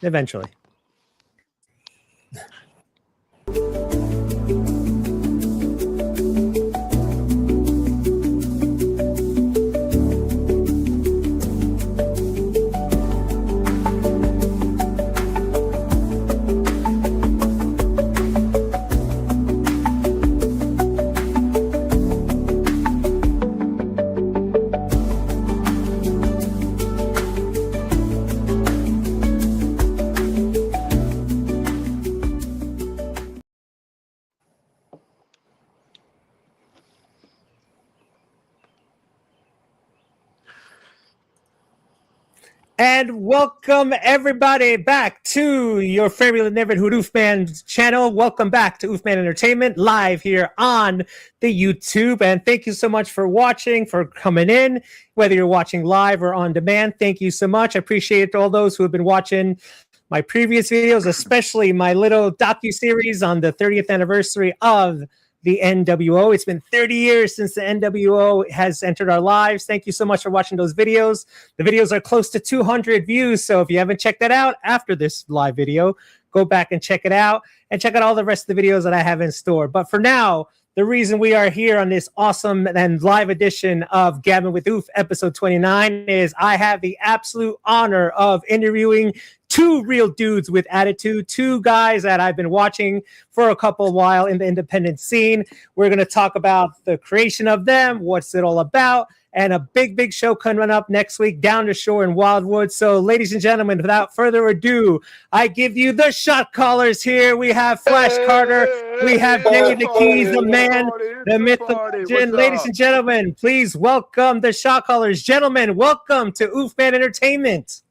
Eventually. And welcome everybody back to your favorite neighborhood Oofman channel. Welcome back to Oofman Entertainment live here on the YouTube. And thank you so much for watching, for coming in, whether you're watching live or on demand. Thank you so much. I appreciate all those who have been watching my previous videos, especially my little docu-series on the 30th anniversary of the NWO. It's been 30 years since the NWO has entered our lives. Thank you so much for watching those videos. The videos are close to 200 views, so if you haven't checked that out after this live video, go back and check it out, and check out all the rest of the videos that I have in store. But for now, the reason we are here on this awesome and live edition of Gabbin with Oof, episode 29, is I have the absolute honor of interviewing two real dudes with attitude, two guys that I've been watching for a couple of while in the independent scene. We're going to talk about the creation of them, what's it all about, and a big show coming up next week down the shore in Wildwood. So, ladies and gentlemen, without further ado, I give you the shot callers here. We have Flash Carter. We have Danny the Keys, the man, the myth, the legend. Ladies and gentlemen, please welcome the shot callers. Gentlemen, welcome to Oofman Entertainment.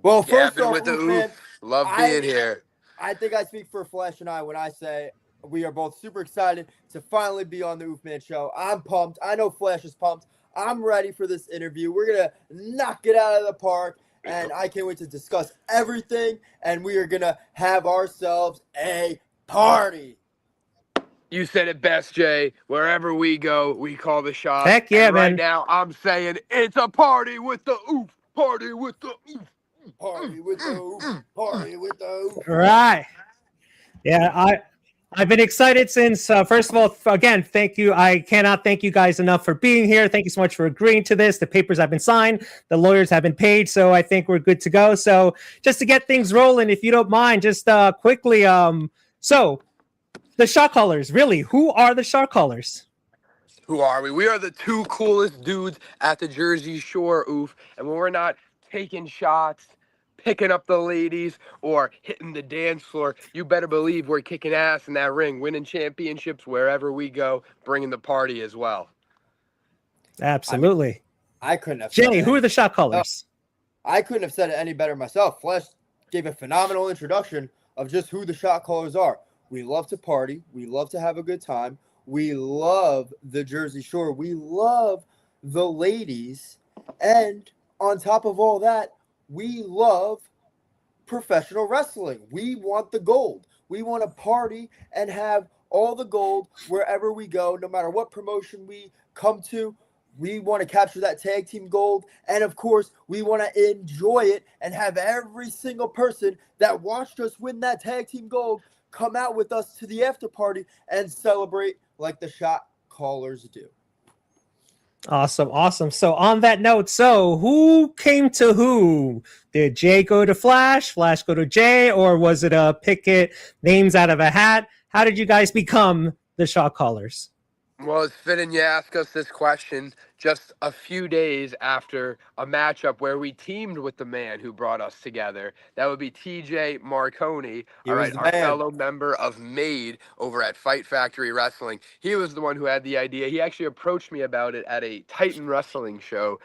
Well, first Gabbin off, with the Oofman, Oof. Love being here. I think I speak for Flash and I when I say we are both super excited to finally be on the Oofman show. I'm pumped. I know Flash is pumped. I'm ready for this interview. We're going to knock it out of the park, and I can't wait to discuss everything, and we are going to have ourselves a party. You said it best, Jay. Wherever we go, we call the shots. Heck yeah, and right man. now, I'm saying it's a party with the Oof. Party with the Oof. Party with the Oof. Party with the Oof. Right. Yeah, I've been excited since, first of all, again, thank you. I cannot thank you guys enough for being here. Thank you so much for agreeing to this. The papers have been signed. The lawyers have been paid. So I think we're good to go. So just to get things rolling, if you don't mind, just quickly. So the shot callers, really, who are the shot callers? Who are we? We are the two coolest dudes at the Jersey Shore, Oof. And when we're not taking shots, picking up the ladies, or hitting the dance floor, you better believe we're kicking ass in that ring, winning championships wherever we go, bringing the party as well. Absolutely. I couldn't have Jay, who are the shot callers? I couldn't have said it any better myself. Flash gave a phenomenal introduction of just who the shot callers are. We love to party. We love to have a good time. We love the Jersey Shore. We love the ladies. And on top of all that, we love professional wrestling. We want the gold. We want to party and have all the gold wherever we go, no matter what promotion we come to. We want to capture that tag team gold. And of course, we want to enjoy it and have every single person that watched us win that tag team gold come out with us to the after party and celebrate like the shot callers do. Awesome. So on that note, so who came to who? Did Jay go to Flash, Flash go to Jay, or was it a pick it names out of a hat? How did you guys become the shot callers? Well, it's fitting you ask us this question just a few days after a matchup where we teamed with the man who brought us together. That would be TJ Marconi, our fellow member of MADE over at Fight Factory Wrestling. He was the one who had the idea. He actually approached me about it at a Titan Wrestling show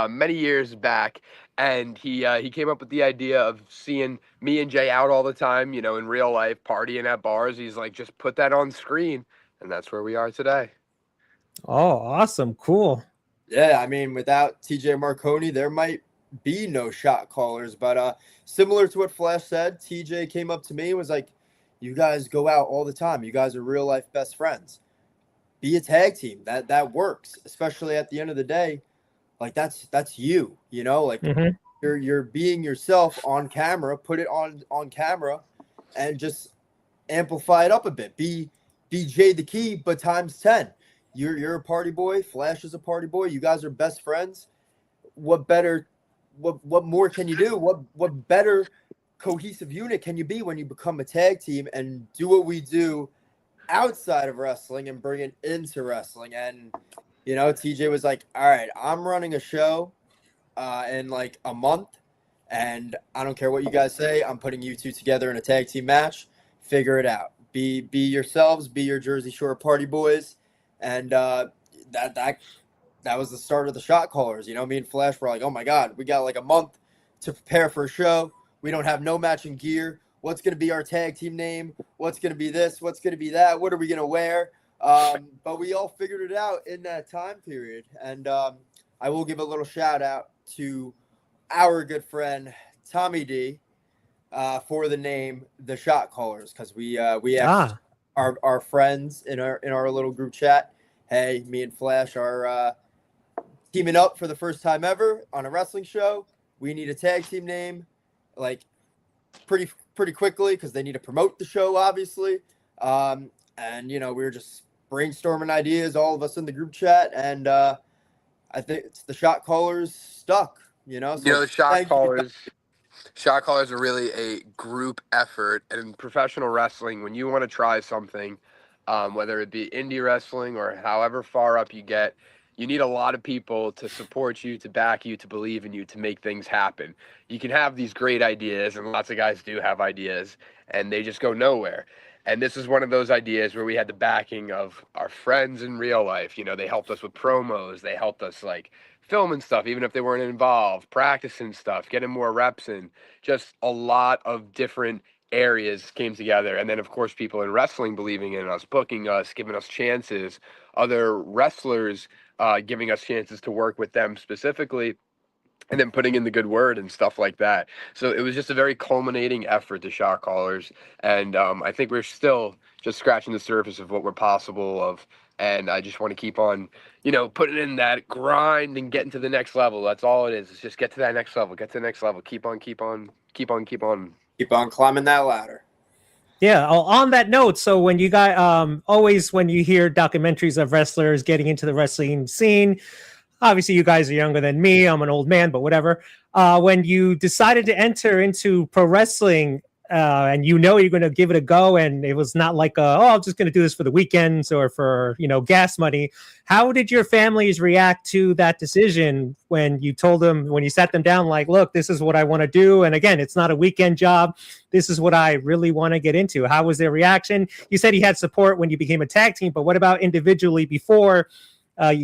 many years back. And he came up with the idea of seeing me and Jay out all the time, in real life, partying at bars. He's like, just put that on screen. And that's where we are today. Oh, awesome. Cool. Yeah, I mean, without TJ Marconi, there might be no shot callers. But similar to what Flash said, TJ came up to me and was like, you guys go out all the time. You guys are real life best friends. Be a tag team. That works, especially at the end of the day. Like, that's you, like you're being yourself on camera. Put it on camera, and just amplify it up a bit. Be Jay the Key, but times 10. You're a party boy. Flash is a party boy. You guys are best friends. What better? What more can you do? What better cohesive unit can you be when you become a tag team and do what we do outside of wrestling and bring it into wrestling? And TJ was like, all right, I'm running a show in like a month, and I don't care what you guys say, I'm putting you two together in a tag team match. Figure it out. Be yourselves, be your Jersey Shore party boys. And that was the start of the Shot Callers. Me and Flash were like, oh my God, we got like a month to prepare for a show. We don't have no matching gear. What's going to be our tag team name? What's going to be this? What's going to be that? What are we going to wear? But we all figured it out in that time period. And I will give a little shout out to our good friend Tommy D for the name The Shot Callers, because we have our friends in our little group chat. Hey, me and Flash are teaming up for the first time ever on a wrestling show. We need a tag team name, like pretty quickly, because they need to promote the show, obviously. And we were just brainstorming ideas, all of us in the group chat, and I think it's the Shot Callers stuck. So the Shot Callers are really a group effort. And in professional wrestling, when you want to try something, whether it be indie wrestling or however far up you get, you need a lot of people to support you, to back you, to believe in you, to make things happen. You can have these great ideas, and lots of guys do have ideas, and they just go nowhere. And this is one of those ideas where we had the backing of our friends in real life. They helped us with promos. They helped us like filming stuff, even if they weren't involved, practicing stuff, getting more reps in. Just a lot of different areas came together. And then, of course, people in wrestling believing in us, booking us, giving us chances, other wrestlers giving us chances to work with them specifically, and then putting in the good word and stuff like that. So it was just a very culminating effort, to Shot Callers. And I think we're still just scratching the surface of what we're possible of. And I just want to keep on, putting in that grind and getting to the next level. That's all it is. It's just get to that next level, get to the next level. Keep on climbing that ladder. Yeah. On that note, so when you guys, always when you hear documentaries of wrestlers getting into the wrestling scene, obviously you guys are younger than me. I'm an old man, but whatever. When you decided to enter into pro wrestling, and you're going to give it a go, and it was not like, I'm just going to do this for the weekends or for, gas money. How did your families react to that decision when you sat them down, like, look, this is what I want to do. And again, it's not a weekend job. This is what I really want to get into. How was their reaction? You said you had support when you became a tag team, but what about individually before,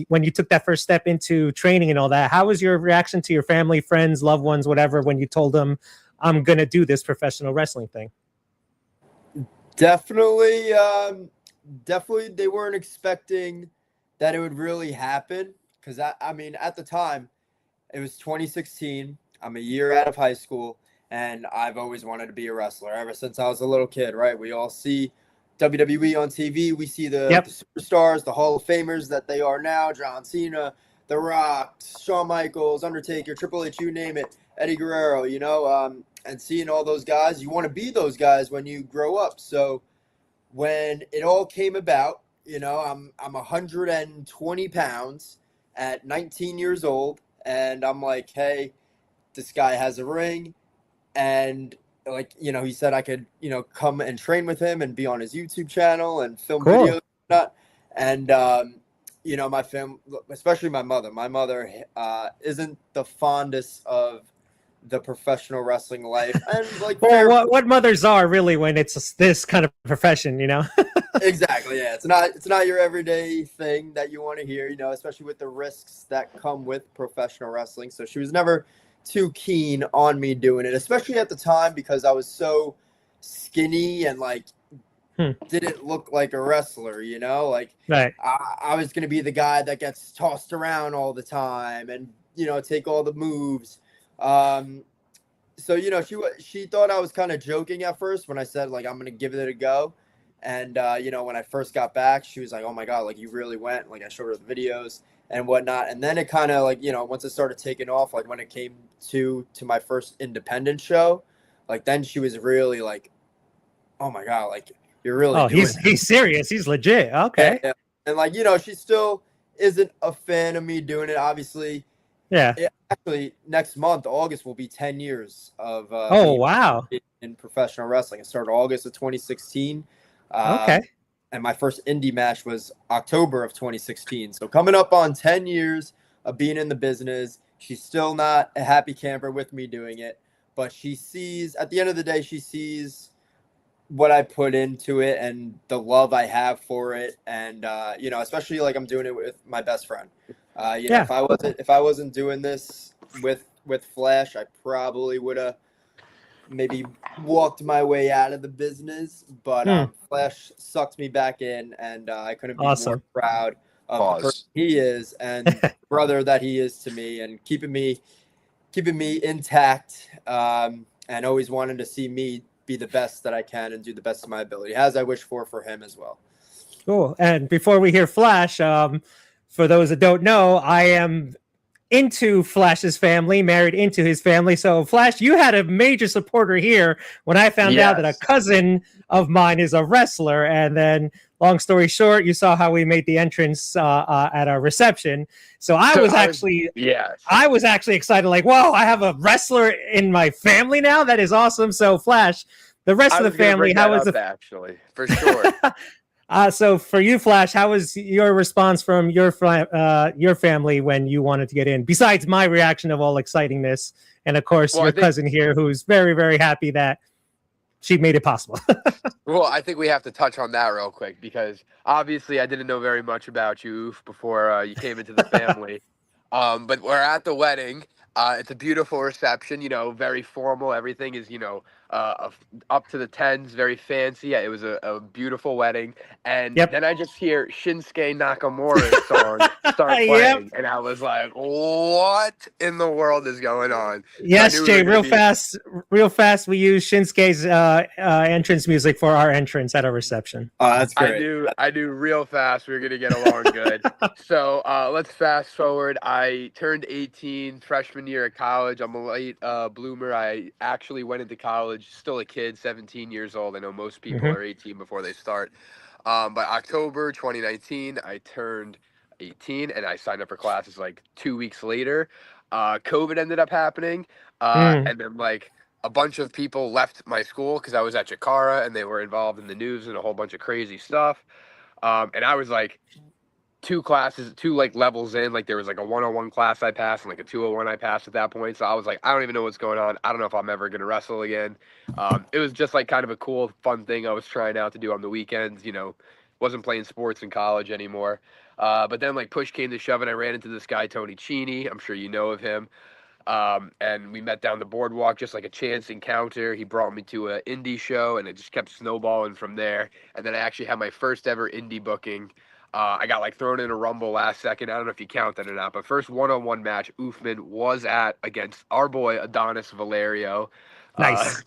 when you took that first step into training and all that? How was your reaction to your family, friends, loved ones, whatever, when you told them, I'm going to do this professional wrestling thing? Definitely, they weren't expecting that it would really happen. Because, I mean, at the time, it was 2016. I'm a year out of high school, and I've always wanted to be a wrestler ever since I was a little kid, right? We all see WWE on TV. We see the superstars, the Hall of Famers that they are now, John Cena, The Rock, Shawn Michaels, Undertaker, Triple H, you name it, Eddie Guerrero, and seeing all those guys, you want to be those guys when you grow up. So when it all came about, I'm 120 pounds at 19 years old, and I'm like, hey, this guy has a ring, and like, he said I could, come and train with him and be on his YouTube channel and film videos and whatnot. And my family, especially my mother isn't the fondest of the professional wrestling life, and like, what mothers are really when it's this kind of profession, Exactly. Yeah, it's not your everyday thing that you want to hear, especially with the risks that come with professional wrestling. So she was never too keen on me doing it, especially at the time, because I was so skinny and like didn't look like a wrestler, like right. I was going to be the guy that gets tossed around all the time and take all the moves. So she thought I was kind of joking at first when I said, like, I'm going to give it a go. And when I first got back, she was like, oh my God, like, you really went. Like, I showed her the videos, and whatnot. And then it kind of like, once it started taking off, like when it came to my first independent show, like then she was really like, oh my God, like you're really Oh, doing he's serious. He's legit. Okay. yeah. And like, she still isn't a fan of me doing it. Obviously, Yeah. actually next month, August, will be 10 years of Oh, me wow. in professional wrestling. It started August of 2016. Okay. And my first indie match was October of 2016. So coming up on 10 years of being in the business. She's still not a happy camper with me doing it, but she sees, at the end of the day, she sees what I put into it and the love I have for it. And, especially like I'm doing it with my best friend. Yeah. If I wasn't doing this with Flash, I probably would have maybe walked my way out of the business, but Flash sucked me back in, and I couldn't be more Awesome. proud of the person he is and the brother that he is to me, and keeping me intact, and always wanting to see me be the best that I can and do the best of my ability, as I wish for him as well. Cool. And before we hear Flash, for those that don't know, I am into Flash's family, married into his family. So, Flash, you had a major supporter here when I found out that a cousin of mine is a wrestler. And then, long story short, you saw how we made the entrance at our reception. So I was actually excited, like, whoa, I have a wrestler in my family now. That is awesome. So, Flash, the rest of the family, how was actually for sure? So for you, Flash, how was your response from your family when you wanted to get in? Besides my reaction of all excitingness, and of course your cousin here, who's very, very happy that she made it possible. Well, I think we have to touch on that real quick because obviously I didn't know very much about you before you came into the family. But we're at the wedding. It's a beautiful reception, very formal. Everything is, up to the tens, very fancy. It was a beautiful wedding. And then I just hear Shinsuke Nakamura's song start playing. And I was like, what in the world is going on? Yes, Jay, real fast. We use Shinsuke's entrance music for our entrance at our reception. Oh, that's great. I knew real fast we were going to get along good. So let's fast forward. I turned 18 freshman year of college. I'm a late bloomer. I actually went into college, still a kid, 17 years old. I know most people are 18 before they start. But October 2019, I turned 18 and I signed up for classes like 2 weeks later. COVID ended up happening. And then like a bunch of people left my school because I was at Chikara and they were involved in the news and a whole bunch of crazy stuff. And I was like two levels in. Like there was like a 101 class I passed and like a 201 I passed at that point. So I was like, I don't even know what's going on. I don't know if I'm ever going to wrestle again. It was just like kind of a cool, fun thing I was trying out to do on the weekends, wasn't playing sports in college anymore. But then like push came to shove and I ran into this guy, Tony Cini. I'm sure you know of him. And we met down the boardwalk, just like a chance encounter. He brought me to an indie show and it just kept snowballing from there. And then I actually had my first ever indie booking. I got like thrown in a rumble last second. I don't know if you count that or not, but first one-on-one match Oofman was at against our boy Adonis Valerio. Nice.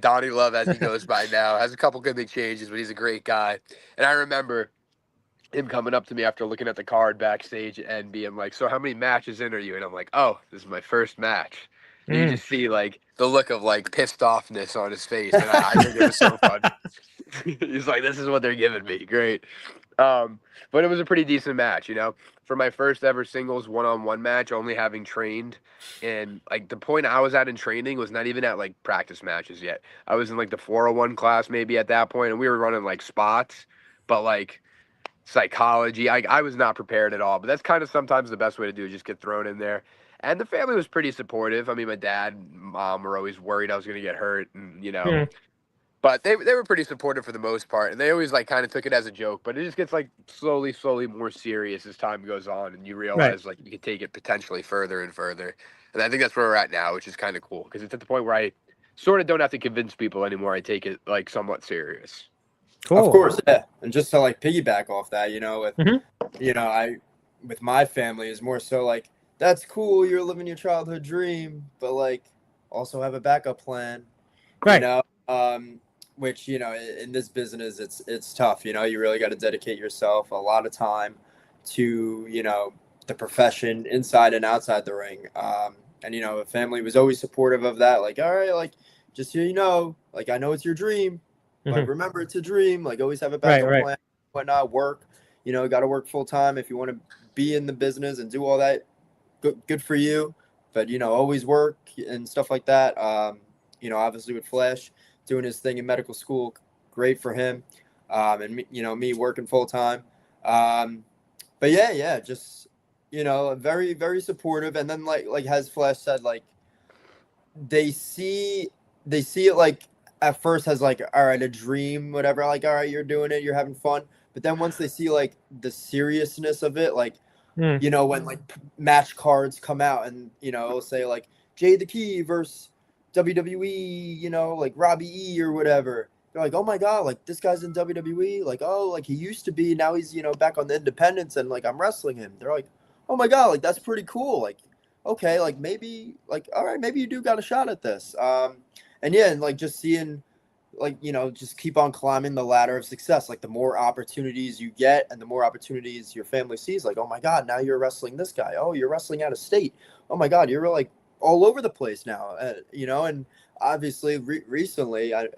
Donnie Love as he goes by now. Has a couple good big changes, but he's a great guy. And I remember him coming up to me after looking at the card backstage and being like, so how many matches in are you? And I'm like, oh, this is my first match. And you just see like the look of like pissed offness on his face. And I think it was so fun. He's like, this is what they're giving me. Great. But it was a pretty decent match, for my first ever singles one-on-one match, only having trained. And like the point I was at in training was not even at like practice matches yet. I was in like the 401 class maybe at that point, and we were running like spots, but like psychology, I was not prepared at all. But that's kind of sometimes the best way to do it, just get thrown in there. And the family was pretty supportive. I mean, my dad and mom were always worried I was going to get hurt, and but they were pretty supportive for the most part, and they always like kind of took it as a joke. But it just gets like slowly more serious as time goes on, and you realize like you can take it potentially further and further. And I think that's where we're at now, which is kind of cool because it's at the point where I sort of don't have to convince people anymore. I take it like somewhat serious. Cool. Of course, yeah. And just to like piggyback off that, with my family is more so like, that's cool, you're living your childhood dream, but like also have a backup plan. Right. Which, in this business it's tough, you really got to dedicate yourself a lot of time to, you know, the profession inside and outside the ring. And, you know, the family was always supportive of that. Like, all right, like, just so you know, like, I know it's your dream, but remember it's a dream. Like, always have a backup plan, whatnot, work. You know, got to work full time if you want to be in the business and do all that. Good for you. But, you know, always work and stuff like that. You know, obviously with Flash doing his thing in medical school, great for him. And, me, you know, me working full time. But yeah, just, you know, very, very supportive. And then like as Flash said, like they see it like at first as like, all right, a dream, whatever, like, all right, you're doing it, you're having fun. But then once they see like the seriousness of it, like, you know, when like match cards come out and, you know, it'll say like Jay the Key versus WWE, you know, like Robbie E or whatever. They're like, oh my God, like this guy's in WWE. Like, oh, like he used to be, now he's, you know, back on the independents and like I'm wrestling him. They're like, oh my God, like that's pretty cool. Like, okay, like maybe, like, all right, maybe you do got a shot at this. And yeah, and like just seeing, like, you know, just keep on climbing the ladder of success. Like the more opportunities you get and the more opportunities your family sees, like, oh my God, now you're wrestling this guy. Oh, you're wrestling out of state. Oh my God, you're like all over the place now, you know. And obviously recently, I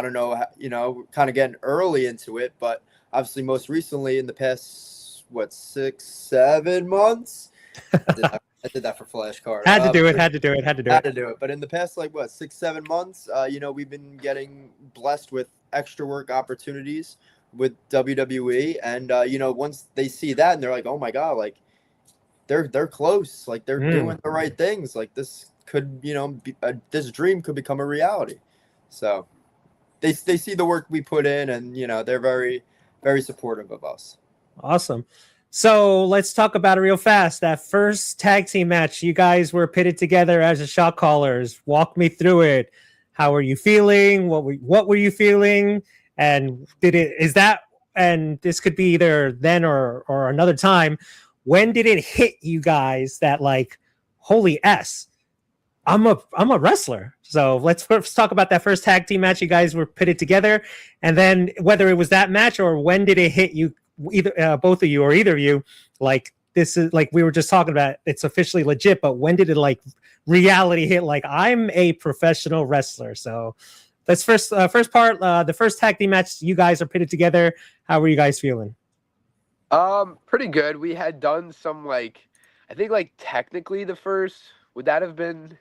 don't know, you know, kind of getting early into it, but obviously most recently in the past, what, 6-7 months, I did that for flashcard. Had to do it. But in the past, like what, 6-7 months, you know, we've been getting blessed with extra work opportunities with WWE, and you know, once they see that and they're like, oh my God, like they're close, like they're doing the right things, like this could, you know, this dream could become a reality. So they see the work we put in, and you know, they're very, very supportive of us. Awesome. So let's talk about it real fast. That first tag team match, you guys were pitted together as the shot callers. Walk me through it. How were you feeling? What were you feeling? And and this could be either then or another time. When did it hit you guys that like, holy S, I'm a wrestler? So let's first talk about that first tag team match you guys were pitted together, and then whether it was that match or when did it hit you, either both of you or either of you, like this is like we were just talking about, it's officially legit, but when did it like reality hit, like I'm a professional wrestler? So let's first part, the first tag team match you guys are pitted together. How were you guys feeling? Pretty good. We had done some, like, I think like technically the first, would that have been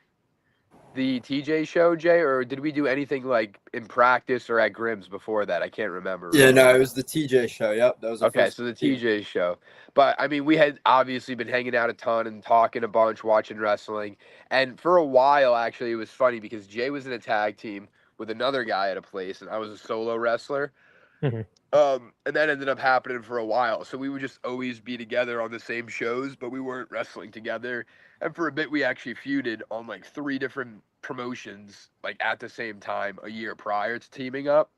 the TJ show, Jay, or did we do anything like in practice or at Grimm's before that? I can't remember. Yeah, no, it was the TJ show. Yep, that was okay. So the TJ show, but I mean, we had obviously been hanging out a ton and talking a bunch, watching wrestling, and for a while, actually, it was funny because Jay was in a tag team with another guy at a place, and I was a solo wrestler. And that ended up happening for a while. So we would just always be together on the same shows, but we weren't wrestling together. And for a bit, we actually feuded on like 3 different promotions, like at the same time a year prior to teaming up.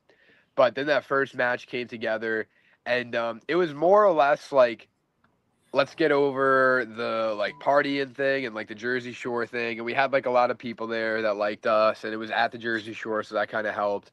But then that first match came together, and it was more or less like, let's get over the like partying thing and like the Jersey Shore thing. And we had like a lot of people there that liked us, and it was at the Jersey Shore, so that kind of helped.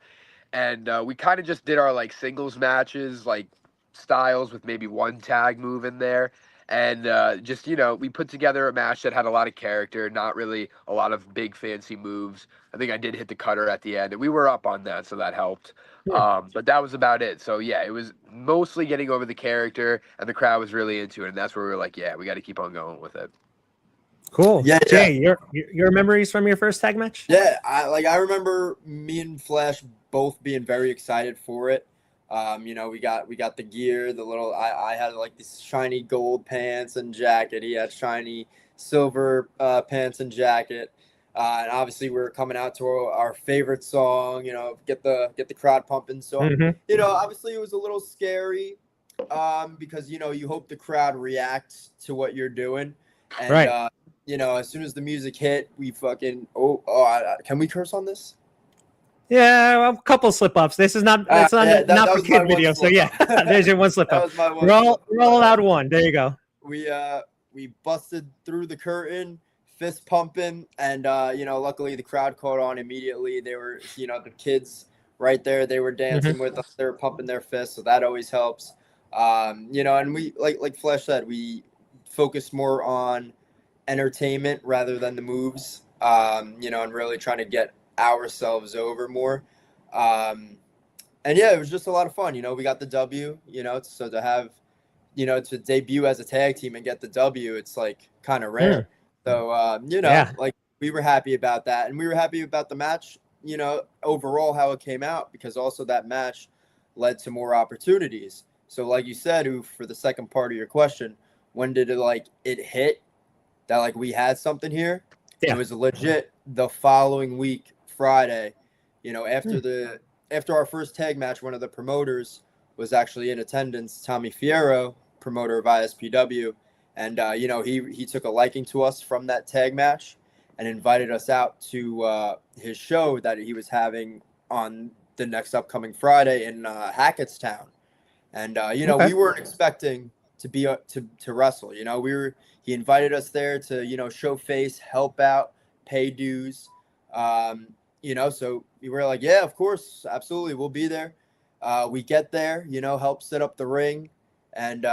And we kind of just did our like singles matches, like styles with maybe one tag move in there. And just, you know, we put together a match that had a lot of character, not really a lot of big fancy moves. I think I did hit the cutter at the end, and we were up on that, so that helped. But that was about it. So yeah, it was mostly getting over the character, and the crowd was really into it. And that's where we were like, yeah, we got to keep on going with it. Cool. Yeah, Jay, your memories from your first tag match? Yeah, I remember me and Flash both being very excited for it. You know, we got the gear, the little, I had like these shiny gold pants and jacket. He had shiny silver pants and jacket. And obviously we were coming out to our favorite song, you know, get the crowd pumping. So, you know, obviously it was a little scary because, you know, you hope the crowd reacts to what you're doing. And, right. You know, as soon as the music hit, we fucking, can we curse on this? Yeah, a couple slip ups. This is not not for kid video. So yeah, there's your one slip up. We're all allowed one. There you go. We busted through the curtain, fist pumping, and you know, luckily the crowd caught on immediately. They were, you know, the kids right there. They were dancing with us. They were pumping their fists, so that always helps. And we like Flesh said, we focus more on entertainment rather than the moves. And really trying to get ourselves over more. And yeah, it was just a lot of fun. We got the W. So to have, to debut as a tag team and get the W, it's like kind of rare. So Yeah. like we were happy about that, and we were happy about the match. Overall how it came out, because also that match led to more opportunities. So like you said, for the second part of your question, when did it hit that we had something here? It Yeah. was legit the following week, Friday. After our first tag match, one of the promoters was actually in attendance, Tommy Fierro, promoter of ISPW, and he took a liking to us from that tag match and invited us out to his show that he was having on the next upcoming Friday in Hackettstown. And Okay. we weren't expecting to be to wrestle. He invited us there to show face, help out, pay dues. So we were like, yeah, of course, absolutely, we'll be there. We get there, help set up the ring, and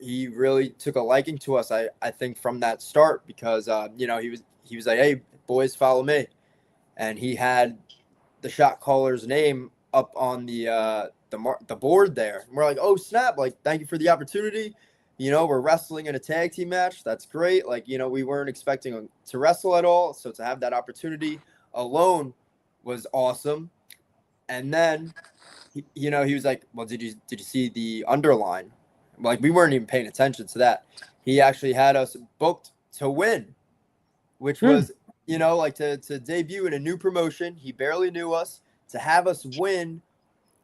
he really took a liking to us. I think from that start, because he was like, hey boys, follow me, and he had the shot caller's name up on the board there. And we're like, oh snap! Like, thank you for the opportunity. We're wrestling in a tag team match. That's great. We weren't expecting to wrestle at all, so to have that opportunity alone was awesome. And then, he was like, well, did you see the underline? Like, we weren't even paying attention to that. He actually had us booked to win, which was, to debut in a new promotion. He barely knew us. To have us win,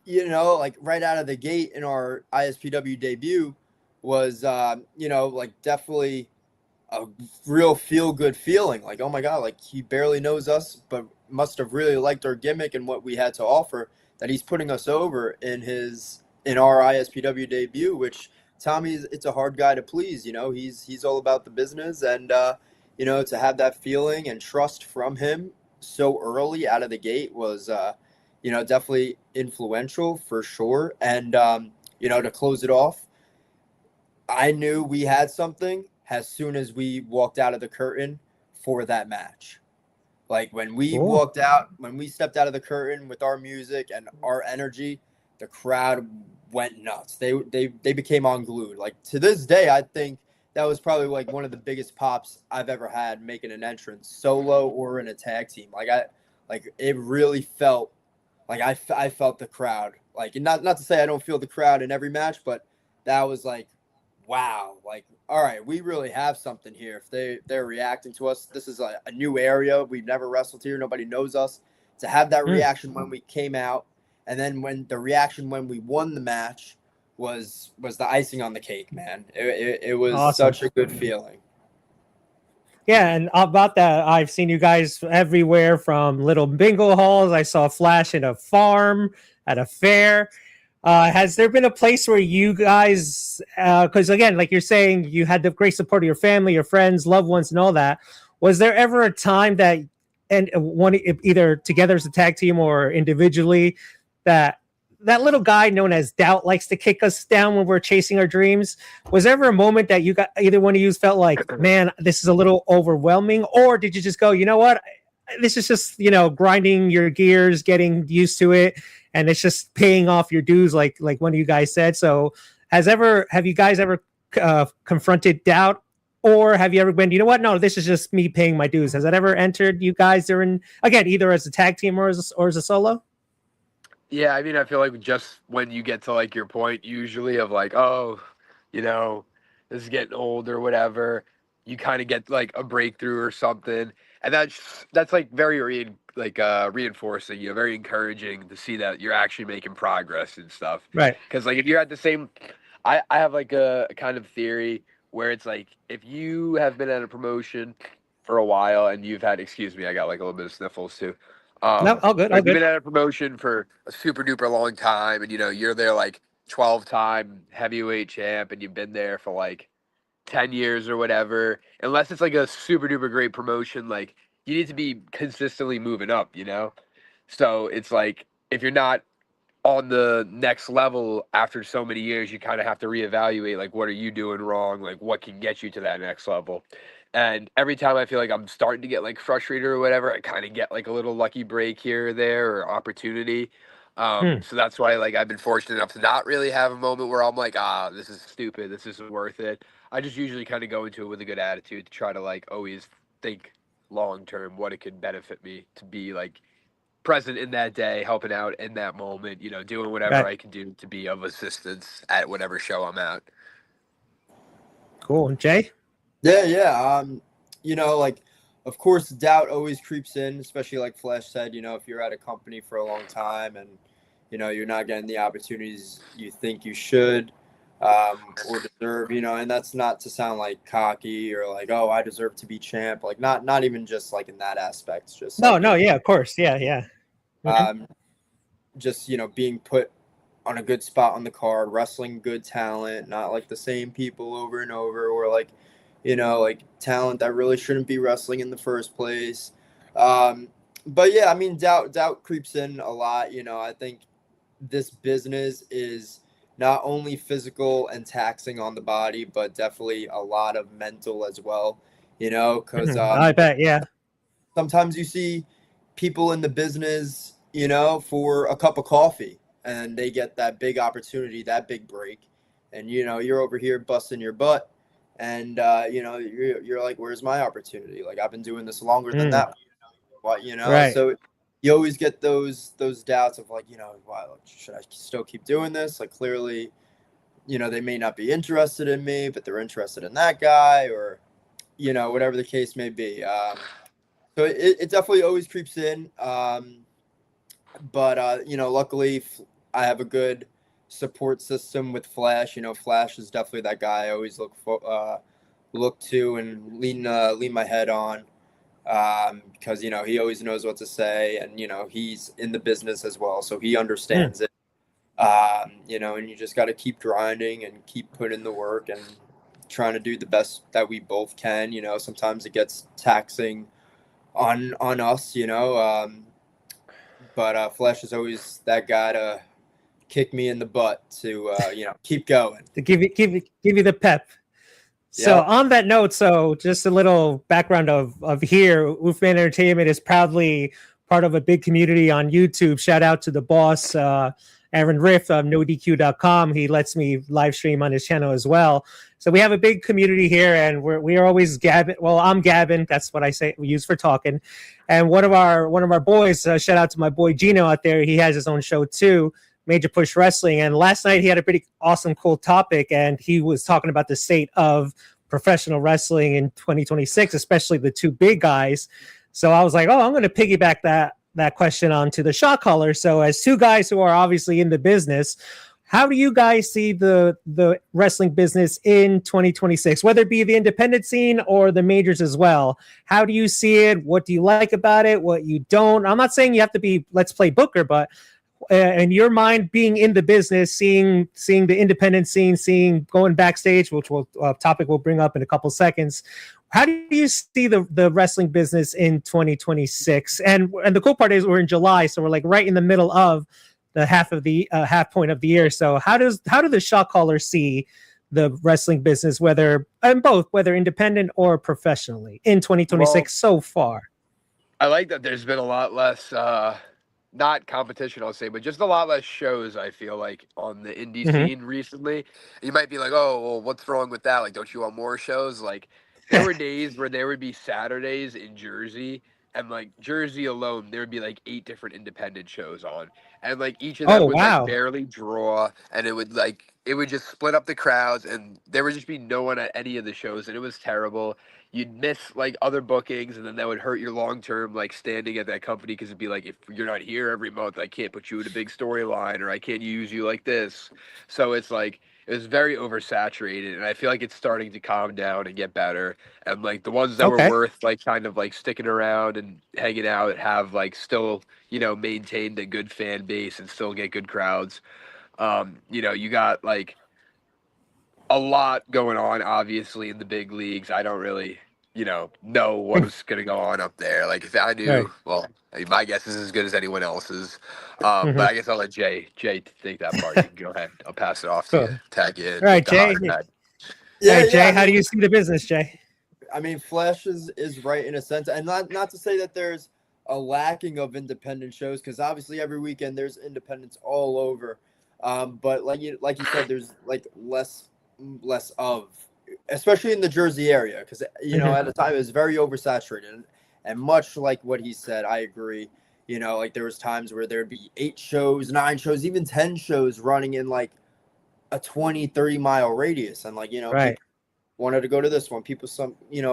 right out of the gate in our ISPW debut was, definitely a real feel-good feeling. Like, oh my God, he barely knows us, but must have really liked our gimmick and what we had to offer, that he's putting us over in our ISPW debut, which it's a hard guy to please. He's all about the business, and to have that feeling and trust from him so early out of the gate was definitely influential for sure. And to close it off, I knew we had something as soon as we walked out of the curtain for that match. Like, when we stepped out of the curtain with our music and our energy, the crowd went nuts. They became unglued. Like, to this day, I think that was probably one of the biggest pops I've ever had making an entrance, solo or in a tag team. It really felt like I felt the crowd. Not to say I don't feel the crowd in every match, but that was wow. All right, we really have something here. If they're reacting to us, this is a new area. We've never wrestled here. Nobody knows us. To have that reaction when we came out, and then when the reaction when we won the match was the icing on the cake, man. It was Awesome. such a good feeling. Yeah, and about that, I've seen you guys everywhere, from little bingo halls. I saw Flash in a farm, at a fair. Has there been a place where you guys, because again, like you're saying, you had the great support of your family, your friends, loved ones, and all that. Was there ever a time that, and one either together as a tag team or individually, that little guy known as Doubt likes to kick us down when we're chasing our dreams? Was there ever a moment that you got, either one of you felt like, man, this is a little overwhelming, or did you just go, you know what, this is just grinding your gears, getting used to it, and it's just paying off your dues, like one of you guys said? So have you guys ever confronted doubt, or have you ever been, you know what, no, this is just me paying my dues? Has that ever entered you guys during, again, either as a tag team or as a solo? Yeah, I mean, I feel like just when you get to your point, usually of oh, you know, this is getting old or whatever, you kind of get a breakthrough or something, and that's very reinforcing, very encouraging to see that you're actually making progress and stuff. Right. Because if you're at the same, I have a kind of theory where it's if you have been at a promotion for a while and you've had, excuse me, I got a little bit of sniffles too. No, all good, all You've good. been at a promotion for a super duper long time, and you're there 12-time heavyweight champ, and you've been there for 10 years or whatever. Unless it's a super duper great promotion, you need to be consistently moving up, So it's if you're not on the next level after so many years, you kind of have to reevaluate, like, what are you doing wrong? Like, what can get you to that next level? And every time I feel like I'm starting to get like frustrated or whatever, I kind of get like a little lucky break here or there or opportunity. Hmm. So that's why like I've been fortunate enough to not really have a moment where I'm like, this is stupid, this isn't worth it. I just usually kind of go into it with a good attitude to try to like always think long term what it could benefit me to be like present in that day, helping out in that moment, doing whatever Right. I can do to be of assistance at whatever show I'm at. Cool. Jay? Yeah. Like, of course, doubt always creeps in, especially like Flash said, if you're at a company for a long time and, you're not getting the opportunities you think you should or deserve, and that's not to sound like cocky or like, oh, I deserve to be champ. Like, not even just like in that aspect, just No, like, no, yeah, of course. Yeah, yeah. Mhm. um, just, being put on a good spot on the card, wrestling good talent, not like the same people over and over, or like, like talent that really shouldn't be wrestling in the first place. But yeah, I mean, doubt creeps in a lot. I think this business is not only physical and taxing on the body, but definitely a lot of mental as well. Because I bet, yeah. sometimes you see people in the business, for a cup of coffee and they get that big opportunity, that big break. And, you're over here busting your butt and, you're like, where's my opportunity? Like, I've been doing this longer than Mm, that. What, right. so you always get those doubts of like, wow, should I still keep doing this? Like, clearly, they may not be interested in me, but they're interested in that guy or, whatever the case may be. So it definitely always creeps in. But luckily I have a good support system with Flash. Flash is definitely that guy I always look to and lean my head on. Because he always knows what to say, and he's in the business as well, so he Mm. understands it. And you just got to keep grinding and keep putting the work and trying to do the best that we both can. Sometimes it gets taxing on us, but Flash is always that guy to kick me in the butt to keep going. To give you the pep. So Yep. on that note, so just a little background of here, Oofman Entertainment is proudly part of a big community on YouTube. Shout out to the boss, Aaron Riff of NoDQ.com. He lets me live stream on his channel as well. So we have a big community here, and we are always Gabbin. Well, I'm Gabbin. That's what I say we use for talking. And one of our boys, shout out to my boy Gino out there. He has his own show too, Major Push Wrestling. And last night he had a pretty awesome, cool topic, and he was talking about the state of professional wrestling in 2026, especially the two big guys. So I was like, oh, I'm going to piggyback that question onto the shot caller. So as two guys who are obviously in the business, how do you guys see the wrestling business in 2026, whether it be the independent scene or the majors as well? How do you see it? What do you like about it? What you don't? I'm not saying you have to be Let's Play Booker, but in your mind, being in the business, seeing the independent scene, seeing going backstage, which will topic we'll bring up in a couple seconds. How do you see the wrestling business in 2026? And the cool part is we're in July, so we're like right in the middle of the half point of the year. So how do the shot callers see the wrestling business, whether independent or professionally, in 2026 so far? I like that there's been a lot less, not competition, I'll say, but just a lot less shows, I feel like, on the indie Mm-hmm. scene recently. You might be like, oh, well, what's wrong with that? Like, don't you want more shows? Like, there were days where there would be Saturdays in Jersey, and like Jersey alone, there would be like 8 different independent shows on. And like each of them Oh would like wow. barely draw, and it would just split up the crowds, and there would just be no one at any of the shows, and it was terrible. You'd miss like other bookings, and then that would hurt your long term like standing at that company, because it'd be like, if you're not here every month, I can't put you in a big storyline, or I can't use you like this. So it's like it was very oversaturated, and I feel like it's starting to calm down and get better. And like the ones that were Okay. worth like kind of like sticking around and hanging out have like still maintained a good fan base and still get good crowds. You got like a lot going on, obviously, in the big leagues. I don't really know what was going to go on up there. Like if I knew, Right. well, my guess is as good as anyone else's. Mhm. But I guess I'll let Jay take that part. You can go ahead. I'll pass it off to Cool. you. Tag you in All right, with the Jay. hot tag. All right, Yeah. Jay, how do you see the business, Jay? I mean, Flash is right in a sense, and not to say that there's a lacking of independent shows, because obviously every weekend there's independents all over. But like you said, there's like less of, especially in the Jersey area, because at the time it was very oversaturated, and much like what he said, I agree. Like there was times where there'd be 8 shows, 9 shows, even 10 shows running in like a 20-30 mile radius, and Right. people wanted to go to this one. People,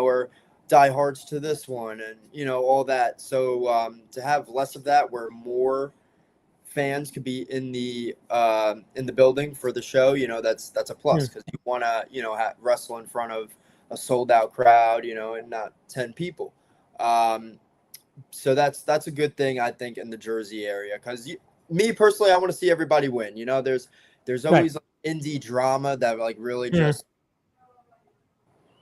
are diehards to this one, and all that. So to have less of that, where more fans could be in the building for the show, that's a plus, because you want to wrestle in front of a sold out crowd, and not 10 people. So that's a good thing, I think, in the Jersey area, because me personally, I want to see everybody win. There's always like indie drama that like really just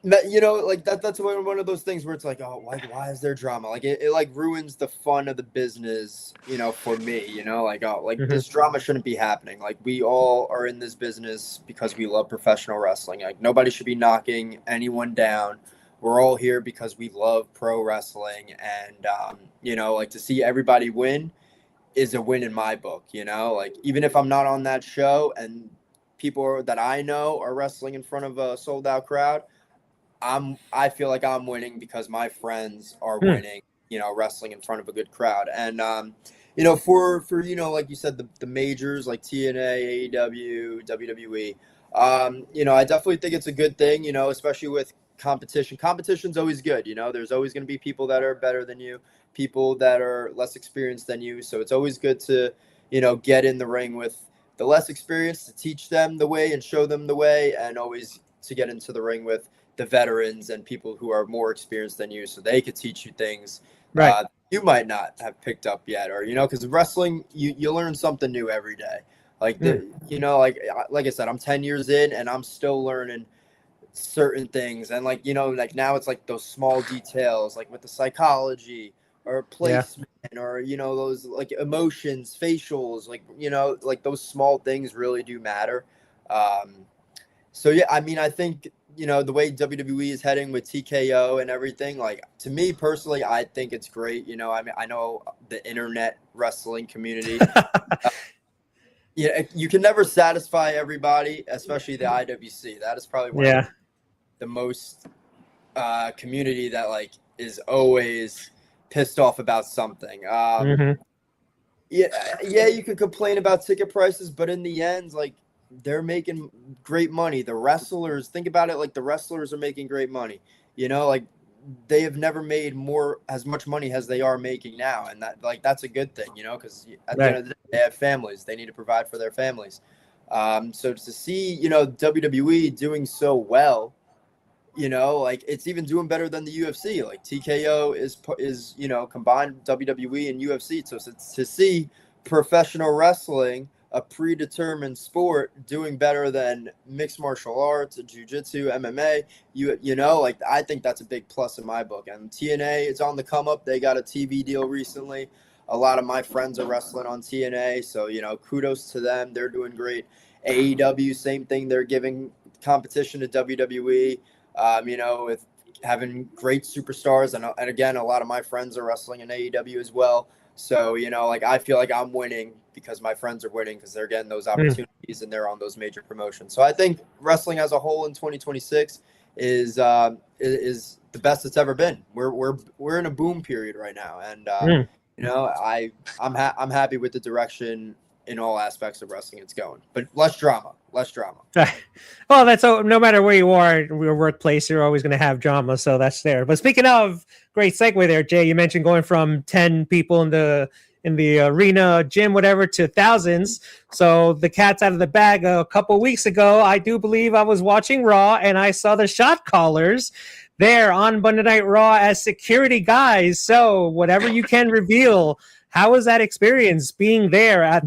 like that's one of those things where it's like, oh, like why is there drama? Like it like ruins the fun of the business, for me, like, oh, like this drama shouldn't be happening. Like we all are in this business because we love professional wrestling. Like nobody should be knocking anyone down. We're all here because we love pro wrestling, and like to see everybody win is a win in my book. Like even if I'm not on that show and people that I know are wrestling in front of a sold out crowd, I feel like I'm winning because my friends are winning, wrestling in front of a good crowd. And for like you said, the majors like TNA, AEW, WWE, I definitely think it's a good thing, especially with competition. Competition's always good. There's always going to be people that are better than you, people that are less experienced than you. So it's always good to, get in the ring with the less experienced, to teach them the way and show them the way, and always to get into the ring with the veterans and people who are more experienced than you, so they could teach you things you might not have picked up yet, or because wrestling, you learn something new every day. Like like I said, I'm 10 years in and I'm still learning certain things, and like like now it's like those small details, like with the psychology or placement, or those like emotions, facials, like like those small things really do matter. So yeah, I mean, I think the way WWE is heading with TKO and everything, like to me personally, I think it's great. I mean, I know the internet wrestling community. You can never satisfy everybody, especially the IWC. That is probably one of the most community that like is always pissed off about something. Yeah, you can complain about ticket prices, but in the end, like they're making great money. The wrestlers, think about it, like the wrestlers are making great money. Like they have never made as much money as they are making now, and that's a good thing, because at the end of the day, they have families. They need to provide for their families. So to see WWE doing so well, like it's even doing better than the UFC. Like TKO is combined WWE and UFC. So to see professional wrestling, a predetermined sport, doing better than mixed martial arts, jiu-jitsu, MMA, like I think that's a big plus in my book. And TNA is on the come up. They got a TV deal recently. A lot of my friends are wrestling on TNA, so kudos to them. They're doing great. AEW, same thing. They're giving competition to WWE. With having great superstars, and again, a lot of my friends are wrestling in AEW as well. So, like I feel like I'm winning because my friends are winning, because they're getting those opportunities and they're on those major promotions. So I think wrestling as a whole in 2026 is the best it's ever been. We're in a boom period right now, and I'm happy with the direction in all aspects of wrestling it's going, but less drama. Well, that's no matter where you are in your workplace, you're always going to have drama, so that's there. But speaking of, great segue there, Jay. You mentioned going from 10 people in the arena, gym, whatever, to thousands. So the cat's out of the bag. A couple weeks ago, I do believe I was watching Raw, and I saw the shot callers there on Monday Night Raw as security guys. So whatever you can reveal, how was that experience being there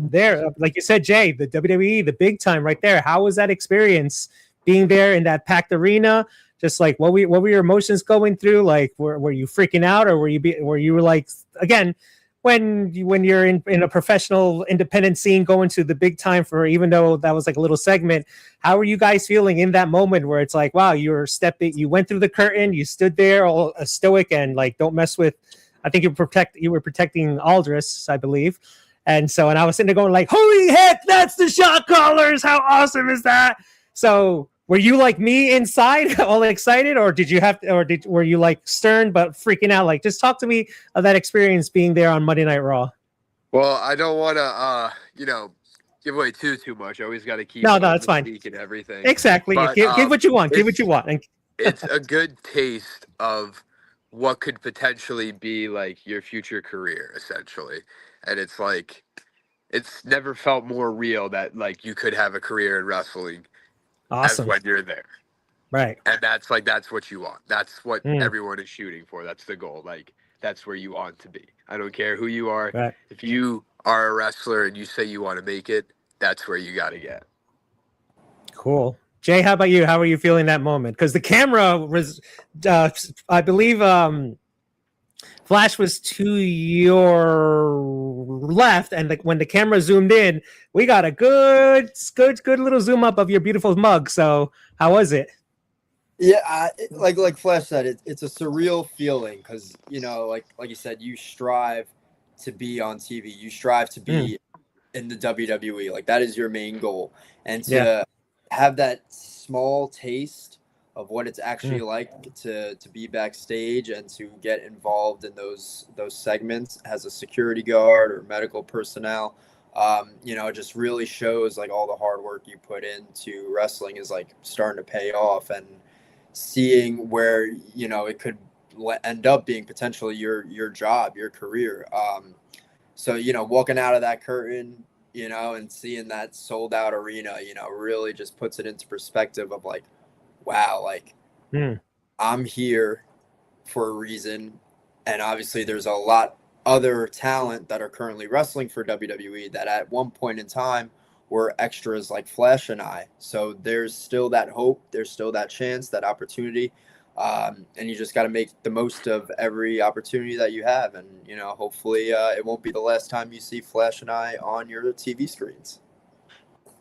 like you said, Jay, the WWE, the big time right there? How was that experience being there in that packed arena? Just like what were your emotions going through? Like were you freaking out, or were you like, again, when you're in a professional independent scene going to the big time, for even though that was like a little segment, how are you guys feeling in that moment where it's like, wow, you went through the curtain, you stood there all stoic and like, don't mess with, I think you were protecting Aldris, I believe. And I was sitting there going like, holy heck, that's the shot callers. How awesome is that? So were you like me inside, all excited, or were you like stern but freaking out? Like, just talk to me of that experience being there on Monday Night Raw. Well, I don't want to, give away too much. I always got to keep no, it's fine. And everything. Exactly. But, give what you want. Give what you want. It's a good taste of what could potentially be like your future career, essentially. And it's like, it's never felt more real that like you could have a career in wrestling. Awesome. As when you're there. Right. And that's what you want. That's what everyone is shooting for. That's the goal. Like, that's where you want to be. I don't care who you are. Right. If you are a wrestler and you say you want to make it, that's where you got to get. Cool. Jay, how about you? How are you feeling that moment? Because the camera was, I believe, Flash was to your left, and when the camera zoomed in, we got a good little zoom up of your beautiful mug. So, how was it? Yeah, like Flash said, it's a surreal feeling because like you said, you strive to be on TV, you strive to be in the WWE, like that is your main goal, and to have that small taste of what it's actually like to be backstage and to get involved in those segments as a security guard or medical personnel. It just really shows like all the hard work you put into wrestling is like starting to pay off, and seeing where it could end up being potentially your job, your career. So walking out of that curtain, and seeing that sold out arena, really just puts it into perspective of like, wow, like I'm here for a reason. And obviously there's a lot other talent that are currently wrestling for WWE that at one point in time were extras like Flash and I. So there's still that hope. There's still that chance, that opportunity. And you just got to make the most of every opportunity that you have. And, hopefully it won't be the last time you see Flash and I on your TV screens.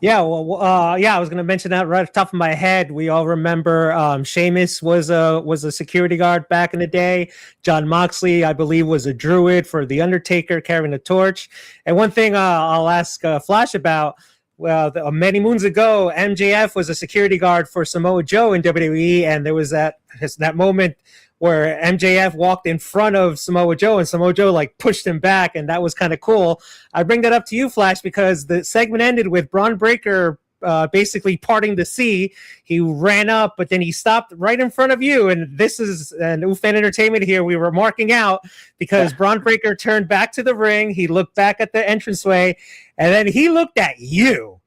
Yeah, well, I was going to mention that right off the top of my head. We all remember Sheamus was a security guard back in the day. John Moxley, I believe, was a druid for The Undertaker carrying a torch. And one thing I'll ask Flash about, well, many moons ago, MJF was a security guard for Samoa Joe in WWE, and there was that moment where MJF walked in front of Samoa Joe and Samoa Joe like pushed him back, and that was kind of cool. I bring that up to you, Flash, because the segment ended with Braun Breaker basically parting the sea. He ran up, but then he stopped right in front of you, and this is an Oofman Entertainment here. We were marking out because Braun Breaker turned back to the ring. He looked back at the entranceway, and then he looked at you.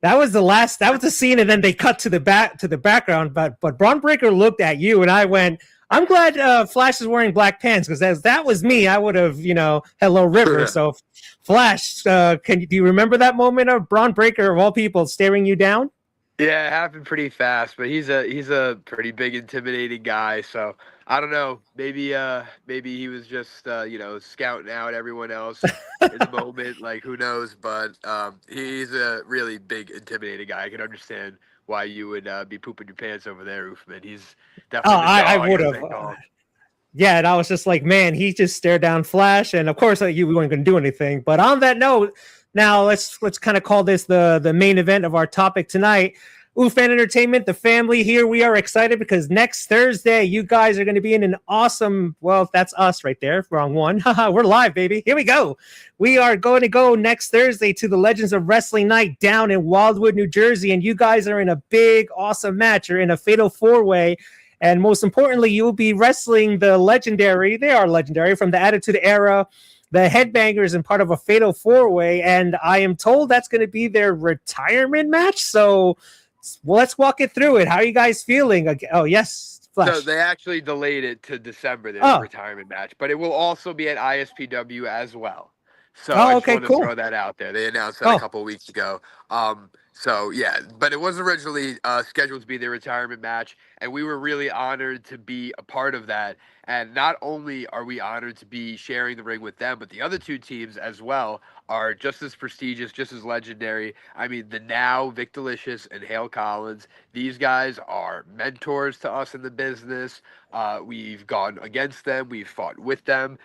That was the scene, and then they cut to the background. But Braun Breaker looked at you, and I went, I'm glad Flash is wearing black pants, because as that was me, I would have, hello River. So, Flash, do you remember that moment of Braun Breaker of all people staring you down? Yeah, it happened pretty fast, but he's a pretty big, intimidating guy. So I don't know. Maybe he was just scouting out everyone else in the moment. Like, who knows? But he's a really big, intimidating guy. I can understand why you would be pooping your pants over there, Oofman. He's definitely. I would have. Yeah, and I was just like, man, he just stared down Flash, and of course, we weren't going to do anything. But on that note, now let's kind of call this the main event of our topic tonight. Oofman Entertainment, the family here. We are excited because next Thursday, you guys are going to be in an awesome, well, that's us right there. Wrong one. We're live, baby. Here we go. We are going to go next Thursday to the Legends of Wrestling Night down in Wildwood, New Jersey. And you guys are in a big, awesome match. You're in a fatal four-way. And most importantly, you will be wrestling the legendary, they are legendary, from the Attitude Era, the Headbangers, and part of a fatal four-way. And I am told that's going to be their retirement match. So, well, let's walk it through it. How are you guys feeling? Oh, yes, Flash. So they actually delayed it to December, their retirement match, but it will also be at ISPW as well. So I just want to throw that out there. They announced that a couple of weeks ago. So yeah, but it was originally scheduled to be their retirement match, and we were really honored to be a part of that. And not only are we honored to be sharing the ring with them, but the other two teams as well are just as prestigious, just as legendary. I mean, the now Vic Delicious and Hale Collins. These guys are mentors to us in the business. We've gone against them, we've fought with them.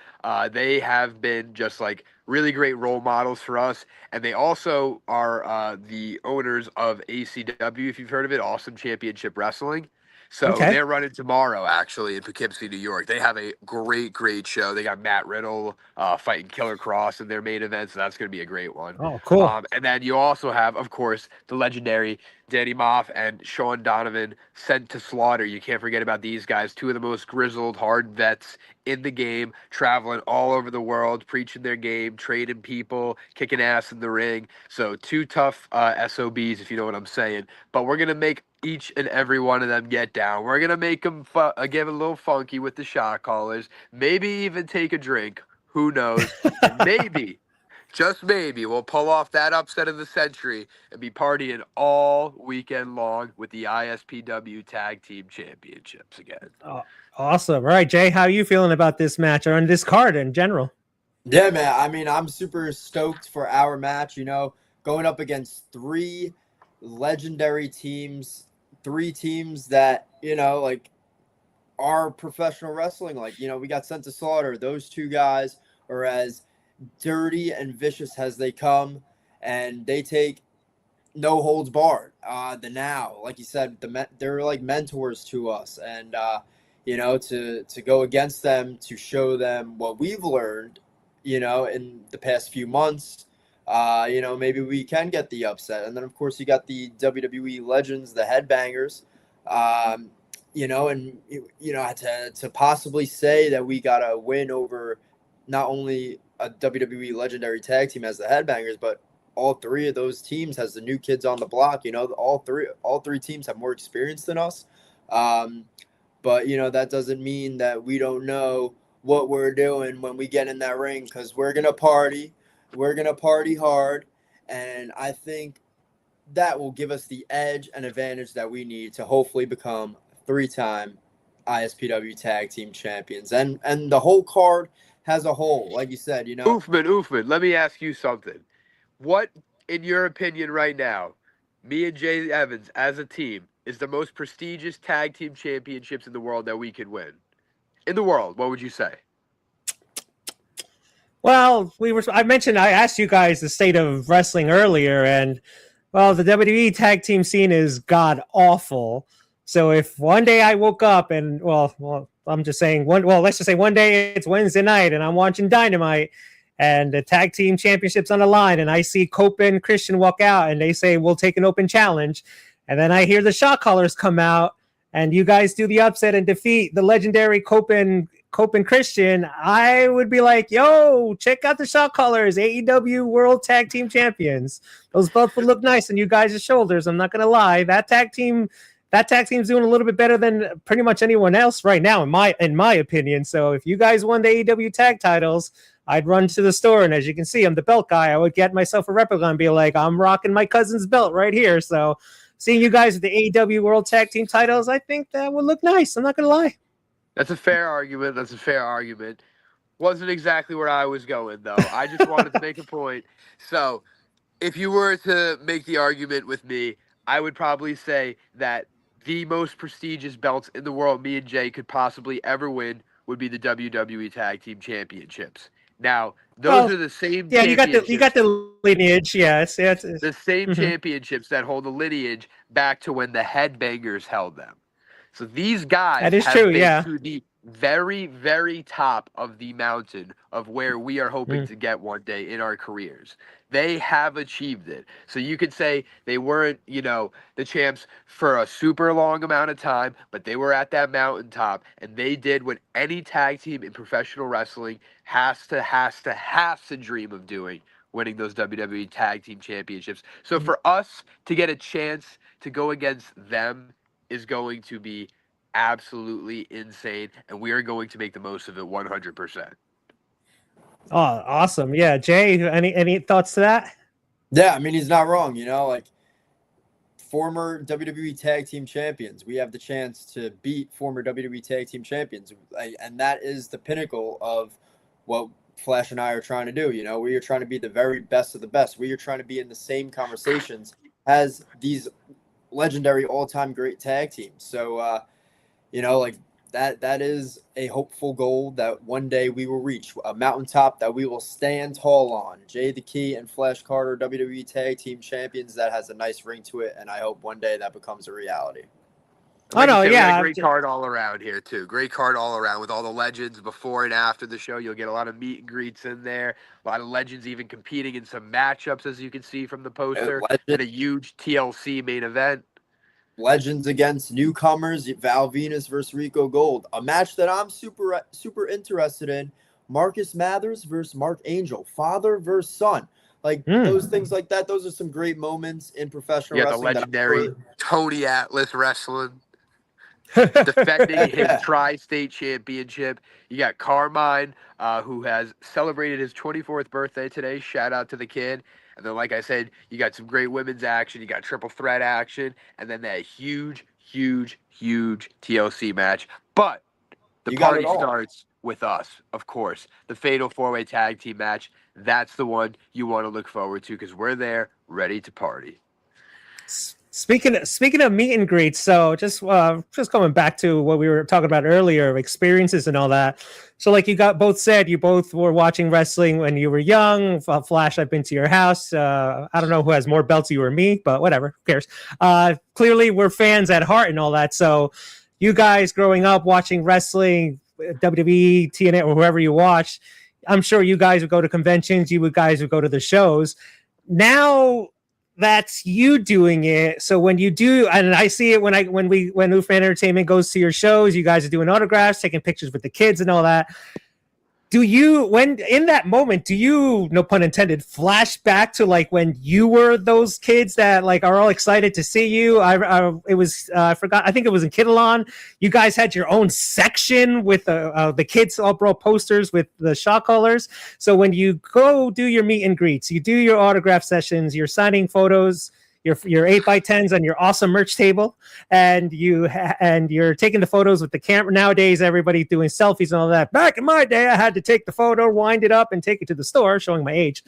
They have been just like really great role models for us, and they also are the owners of ACW, if you've heard of it, Awesome Championship Wrestling. So Okay. they're running tomorrow, actually, in Poughkeepsie, New York. They have a great show. They got Matt Riddle fighting Killer Cross in their main event, so that's going to be a great one. Oh, cool. And then you also have, of course, the legendary Danny Moff and Sean Donovan sent to slaughter. You can't forget about these guys, two of the most grizzled, hard vets in the game, traveling all over the world, preaching their game, trading people, kicking ass in the ring. So two tough SOBs, if you know what I'm saying. But we're going to make each and every one of them get down. We're going to make them get a little funky with the shot callers, maybe even take a drink. Who knows? And maybe, just maybe, we'll pull off that upset of the century and be partying all weekend long with the ISPW Tag Team Championships again. Awesome. All right, Jay, how are you feeling about this match or on this card in general? Yeah, man. I mean, I'm super stoked for our match, going up against three legendary teams, three teams that, like are professional wrestling. Like, we got sent to slaughter. Those two guys are as dirty and vicious as they come, and they take no holds barred. The Now, like you said, they're like mentors to us, and to go against them, to show them what we've learned, in the past few months. Maybe we can get the upset. And then, of course, you got the WWE legends, the Headbangers, and to possibly say that we got a win over not only a WWE legendary tag team as the Headbangers, but all three of those teams has the new kids on the block. All three teams have more experience than us. But that doesn't mean that we don't know what we're doing when we get in that ring, because we're gonna party. We're gonna party hard, and I think that will give us the edge and advantage that we need to hopefully become three-time ISPW Tag Team Champions. And the whole card has a whole, like you said, Oofman, let me ask you something. What, in your opinion right now, me and Jay Evans as a team, is the most prestigious tag team championships in the world that we could win? In the world, what would you say? Well, I asked you guys the state of wrestling earlier, and well, the WWE tag team scene is god awful. So if one day I woke up and I'm just saying let's just say one day it's Wednesday night and I'm watching Dynamite and the tag team championships on the line, and I see Copen and Christian walk out and they say we'll take an open challenge, and then I hear the shot callers come out and you guys do the upset and defeat the legendary Copen Christian, I would be like, yo, check out the shot callers, AEW World Tag Team Champions. Those belts would look nice on you guys' shoulders. I'm not gonna lie. That tag team's doing a little bit better than pretty much anyone else right now, in my opinion. So if you guys won the AEW tag titles, I'd run to the store, and as you can see, I'm the belt guy. I would get myself a replica and be like, I'm rocking my cousin's belt right here. So seeing you guys with the AEW World Tag Team titles, I think that would look nice. I'm not gonna lie. That's a fair argument. Wasn't exactly where I was going, though. I just wanted to make a point. So, if you were to make the argument with me, I would probably say that the most prestigious belts in the world me and Jay could possibly ever win would be the WWE Tag Team Championships. Now, those are the same championships. You got the lineage, yes. The same championships that hold the lineage back to when the Headbangers held them. So these guys that is have true, been yeah. to the very, very top of the mountain of where we are hoping to get one day in our careers. They have achieved it. So you could say they weren't, the champs for a super long amount of time, but they were at that mountaintop, and they did what any tag team in professional wrestling has to dream of doing, winning those WWE Tag Team Championships. So for us to get a chance to go against them is going to be absolutely insane, and we are going to make the most of it 100%. Oh, awesome. Yeah, Jay, any thoughts to that? Yeah, I mean, he's not wrong, like former WWE Tag Team Champions. We have the chance to beat former WWE Tag Team Champions. And that is the pinnacle of what Flash and I are trying to do. You know, we are trying to be the very best of the best. We are trying to be in the same conversations as these legendary all-time great tag teams. So, you know, like that is a hopeful goal that one day we will reach, a mountaintop that we will stand tall on. Jay the Key and Flash Carter, WWE Tag Team Champions. That has a nice ring to it, and I hope one day that becomes a reality. Like you said, we got a great card all around here too. Great card all around with all the legends before and after the show. You'll get a lot of meet and greets in there. A lot of legends even competing in some matchups, as you can see from the poster. And a huge TLC main event. Legends against newcomers, Val Venus versus Rico Gold. A match that I'm super interested in. Marcus Mathers versus Mark Angel. Father versus son. Like those things like that. Those are some great moments in professional wrestling. The legendary Tony Atlas wrestling. Defending his tri-state championship. You got Carmine, who has celebrated his 24th birthday today. Shout out to the kid. And then, like I said, you got some great women's action. You got triple threat action. And then that huge TLC match. But the party starts with us, of course. The Fatal 4-Way Tag Team match. That's the one you want to look forward to because we're there ready to party. Speaking of meet and greets, so just going back to what we were talking about earlier, experiences and all that. So like you both were watching wrestling when you were young. Flash, I've been to your house. I don't know who has more belts, you or me, but whatever, who cares? Clearly we're fans at heart and all that. So you guys growing up watching wrestling, WWE, TNA, or whoever you watch, I'm sure you guys would go to conventions. Guys would go to the shows. Now that's you doing it. So when you do, and I see it when Oofman Entertainment goes to your shows, you guys are doing autographs, taking pictures with the kids and all that. Do you, when in that moment, do you, no pun intended, flash back to like when you were those kids that like are all excited to see you? I forgot. I think it was in Kitalon. You guys had your own section with the kids all brought posters with the shot callers. So when you go do your meet and greets, you do your autograph sessions, you're signing photos, your 8x10s on your awesome merch table, and you're taking the photos with the camera. Nowadays, everybody's doing selfies and all that. Back in my day, I had to take the photo, wind it up, and take it to the store, showing my age.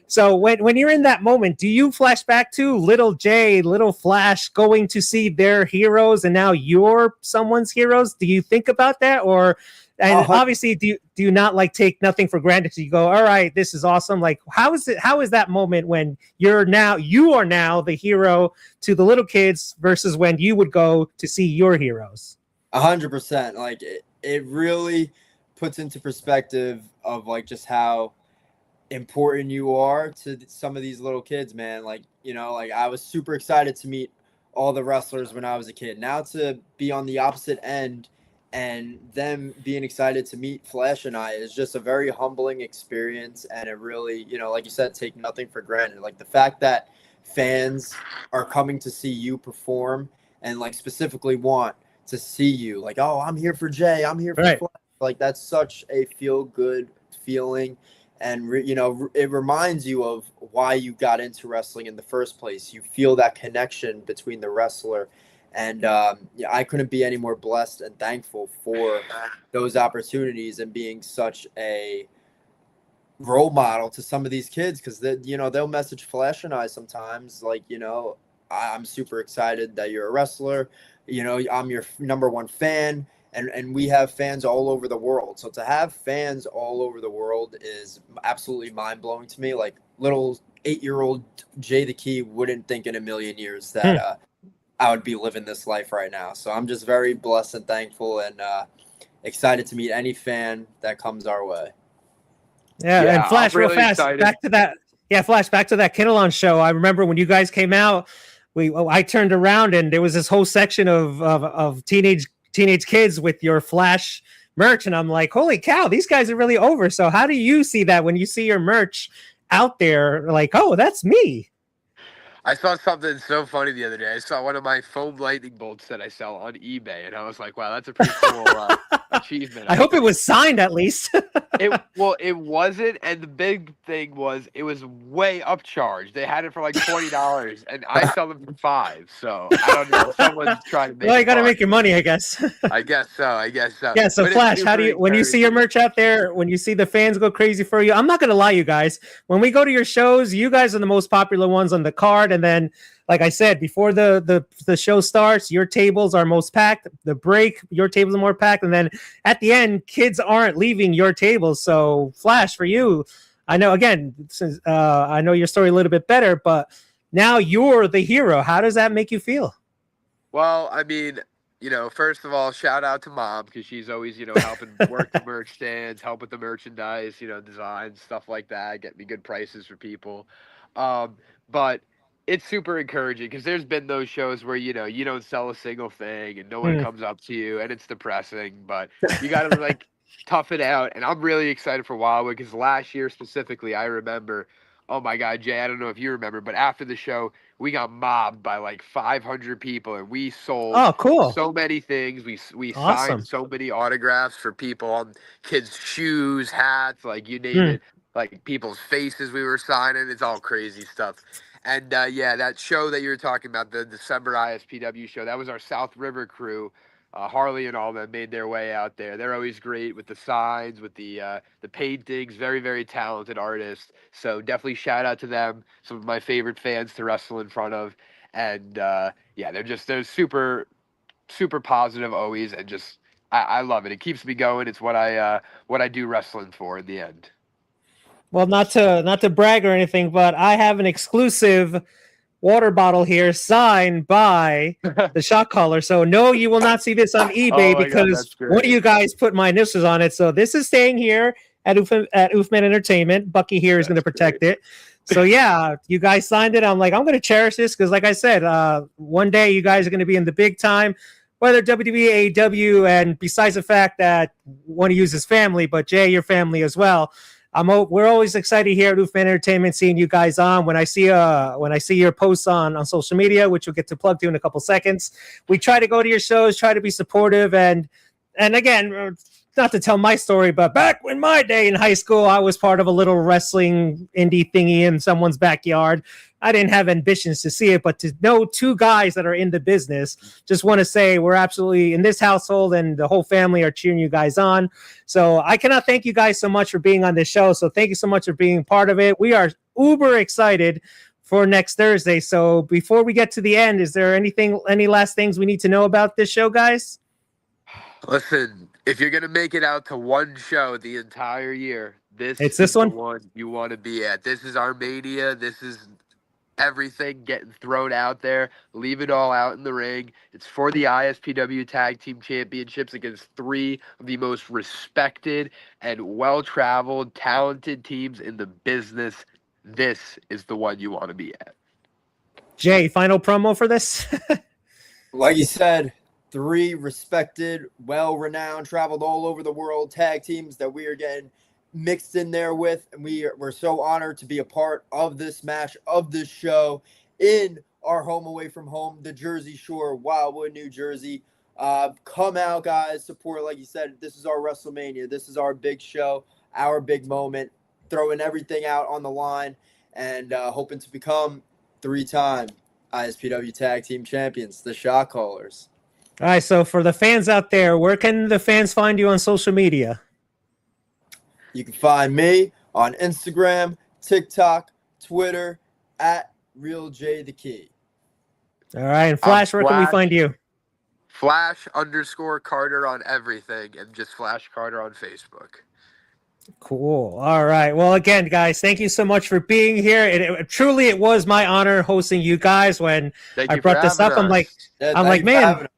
So when you're in that moment, do you flash back to little Jay, little Flash going to see their heroes, and now you're someone's heroes? Do you think about that, or? And obviously, do you not like take nothing for granted? So you go, all right, this is awesome. Like, how is that moment when you are now the hero to the little kids versus when you would go to see your heroes? 100%. Like it really puts into perspective of like just how important you are to some of these little kids, man. Like, you know, like I was super excited to meet all the wrestlers when I was a kid. Now to be on the opposite end and them being excited to meet Flash and I is just a very humbling experience. And it really, you know, like you said, take nothing for granted. Like the fact that fans are coming to see you perform and like specifically want to see you like, oh, I'm here for Jay. I'm here for Flash. Like that's such a feel good feeling. And, you know, it reminds you of why you got into wrestling in the first place. You feel that connection between the wrestler. And yeah, I couldn't be any more blessed and thankful for those opportunities and being such a role model to some of these kids because, you know, they'll message Flash and I sometimes like, you know, I'm super excited that you're a wrestler. You know, I'm your number one fan. And we have fans all over the world. So to have fans all over the world is absolutely mind-blowing to me. Like little 8-year-old Jay the Key wouldn't think in a million years that I would be living this life right now. So I'm just very blessed and thankful and excited to meet any fan that comes our way. Yeah, and Flash, really real fast, excited. Back to that. Yeah, Flash, back to that Kitalon show. I remember when you guys came out, I turned around and there was this whole section of teenage kids with your Flash merch. And I'm like, holy cow, these guys are really over. So how do you see that when you see your merch out there? Like, oh, that's me. I saw something so funny the other day. I saw one of my foam lightning bolts that I sell on eBay, and I was like, wow, that's a pretty cool achievement. I hope it was signed at least. It wasn't, and the big thing was it was way upcharged. They had it for like $20, and I sell them for $5. So I don't know. Someone's trying to make. Well, you got to make your money, I guess. I guess so. Yeah. So, But Flash, how do you when you see your merch out there, when you see the fans go crazy for you? I'm not gonna lie, you guys. When we go to your shows, you guys are the most popular ones on the card, and then, like I said, before the show starts, your tables are most packed. The break, your tables are more packed, and then at the end, kids aren't leaving your tables. So, Flash, for you, I know again, since I know your story a little bit better, but now you're the hero. How does that make you feel? Well, I mean, first of all, shout out to Mom, because she's always, helping work the merch stands, help with the merchandise, design, stuff like that, get me good prices for people. But it's super encouraging, because there's been those shows where, you don't sell a single thing and no one comes up to you, and it's depressing, but you got to like tough it out. And I'm really excited for Wildwood, because last year specifically, I remember, oh my God, Jay, I don't know if you remember, but after the show, we got mobbed by like 500 people, and we sold so many things. We signed so many autographs for people on kids' shoes, hats, like you name it, like people's faces we were signing. It's all crazy stuff. And yeah, that show that you were talking about, the December ISPW show, that was our South River crew. Harley and all them made their way out there. They're always great with the signs, with the paintings. Very, very talented artists. So definitely shout out to them. Some of my favorite fans to wrestle in front of. And yeah, they're super, super positive always, and just I love it. It keeps me going. It's what I do wrestling for in the end. Well, not to brag or anything, but I have an exclusive water bottle here signed by the shot caller. So no, you will not see this on eBay because one of you guys put my initials on it. So this is staying here at Oofman Entertainment. Bucky here is going to protect it. So yeah, you guys signed it. I'm like, I'm going to cherish this because, like I said, one day you guys are going to be in the big time, whether WWE, AEW, and besides the fact that want to use his family, but Jay, your family as well. We're always excited here at Oofman Entertainment seeing you guys on. When I see your posts on social media, which we'll get to plug to in a couple seconds, we try to go to your shows, try to be supportive, and again, not to tell my story, but back in my day in high school, I was part of a little wrestling indie thingy in someone's backyard. I didn't have ambitions to see it, but to know two guys that are in the business, just want to say we're absolutely in this household, and the whole family are cheering you guys on. So I cannot thank you guys so much for being on this show. So thank you so much for being part of it. We are uber excited for next Thursday. So before we get to the end, is there any last things we need to know about this show, guys? Listen, if you're going to make it out to one show the entire year, this is the one you want to be at. This is our mania. This is everything getting thrown out there. Leave it all out in the ring. It's for the ISPW Tag Team Championships against three of the most respected and well-traveled, talented teams in the business. This is the one you want to be at. Jay, final promo for this? Like you said, three respected, well-renowned, traveled all over the world tag teams that we are getting mixed in there with, and we're so honored to be a part of this match, of this show in our home away from home, the Jersey Shore, Wildwood, New Jersey. Come out, guys, support. Like you said, this is our WrestleMania. This is our big show, our big moment, throwing everything out on the line, and hoping to become three-time ISPW Tag Team Champions, the Shot Callers. All right, so for the fans out there, where can the fans find you on social media? You can find me on Instagram, TikTok, Twitter, at RealJTheKey. All right, and Flash, where can we find you? Flash_Carter on everything, and just Flash Carter on Facebook. Cool. All right. Well, again, guys, thank you so much for being here. It was my honor hosting you guys. When I brought this up, I'm like, man,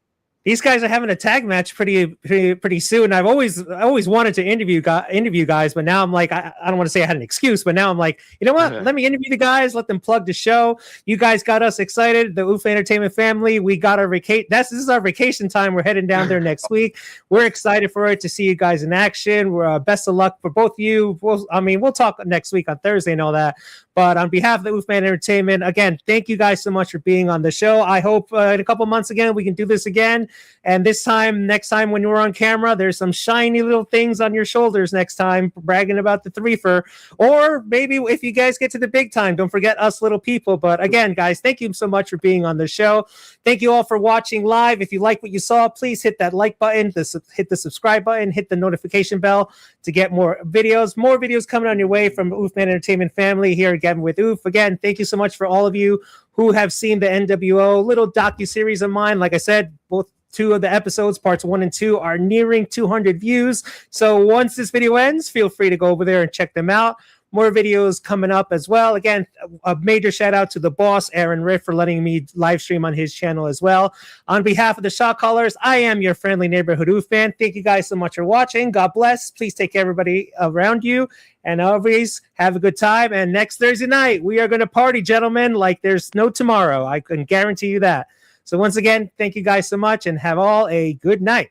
these guys are having a tag match pretty soon. I've always wanted to interview guys, but now I'm like, I don't want to say I had an excuse, but now I'm like, you know what? Let me interview the guys, let them plug the show. You guys got us excited. The Oofman Entertainment family, we got our vacation. This is our vacation time. We're heading down there next week. We're excited for it, to see you guys in action. We're best of luck for both of you. We'll talk next week on Thursday and all that. But on behalf of the Oofman Entertainment, again, thank you guys so much for being on the show. I hope in a couple months again we can do this again. And next time when we're on camera, there's some shiny little things on your shoulders next time, bragging about the threefer. Or maybe if you guys get to the big time, don't forget us little people. But again, guys, thank you so much for being on the show. Thank you all for watching live. If you like what you saw, please hit that like button, hit the subscribe button, hit the notification bell to get more videos. More videos coming on your way from Oofman Entertainment family here at Gabbin with Oof. Again, thank you so much for all of you who have seen the NWO little docu-series of mine. Like I said, both 2 of the episodes, parts 1 and 2, are nearing 200 views. So once this video ends, feel free to go over there and check them out. More videos coming up as well. Again, a major shout out to the boss, Aaron Riff, for letting me live stream on his channel as well. On behalf of the shot callers, I am your friendly neighborhood Oof fan. Thank you guys so much for watching. God bless. Please take care of everybody around you. And always have a good time. And next Thursday night, we are going to party, gentlemen, like there's no tomorrow. I can guarantee you that. So once again, thank you guys so much and have all a good night.